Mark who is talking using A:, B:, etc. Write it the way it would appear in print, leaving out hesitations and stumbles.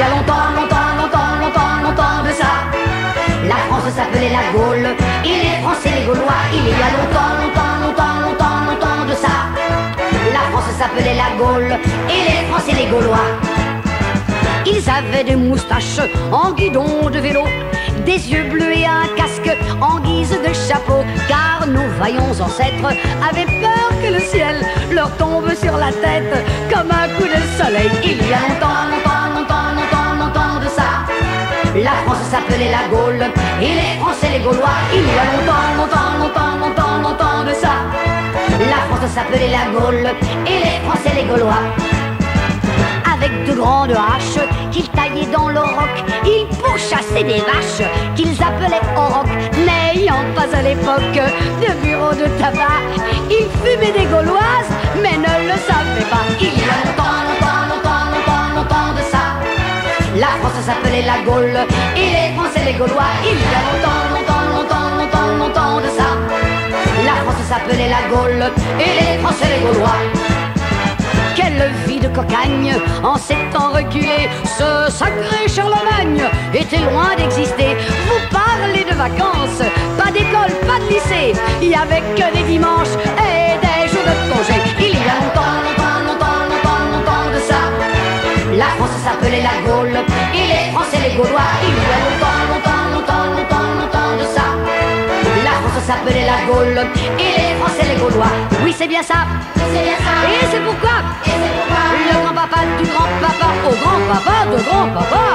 A: a longtemps, longtemps, longtemps, longtemps, longtemps de ça. La France s'appelait la Gaule, et les Français les Gaulois. Il y a longtemps, longtemps, longtemps, longtemps, longtemps de ça. La France s'appelait la Gaule, et les Français les Gaulois. Ils avaient des moustaches en guidon de vélo, des yeux bleus et un casque en guise de chapeau, car nos vaillants ancêtres avaient peur que le ciel leur tombe sur la tête comme un coup de soleil. Il y a longtemps, longtemps, longtemps, longtemps, longtemps de ça. La France s'appelait la Gaule, et les Français les Gaulois. Il y a longtemps, longtemps, longtemps, longtemps, longtemps de ça. La France s'appelait la Gaule, et les Français les Gaulois. Avec de grandes haches qu'ils taillaient dans le roc, ils pourchassaient des vaches qu'ils appelaient aurochs. N'ayant pas à l'époque de bureau de tabac, ils fumaient des gauloises, mais ne le savaient pas. Il y a longtemps, longtemps, longtemps, longtemps, longtemps de ça. La France s'appelait la Gaule, et les Français les Gaulois. Il y a longtemps, longtemps, longtemps, longtemps, longtemps de ça. La France s'appelait la Gaule, et les Français les Gaulois. Quelle vie de cocagne en ces temps reculés. Ce sacré Charlemagne était loin d'exister. Vous parlez de vacances, pas d'école, pas de lycée. Il y avait que des dimanches et des jours de congé. Il y a longtemps, longtemps, longtemps, longtemps, longtemps de ça. La France s'appelait la Gaule, et les Français les Gaulois. Il y a longtemps, longtemps, longtemps, longtemps, longtemps de ça. La France s'appelait la Gaule, et les Français les Gaulois. Oui, c'est bien ça. Et c'est pourquoi le grand-papa du grand-papa au grand-papa de grand-papa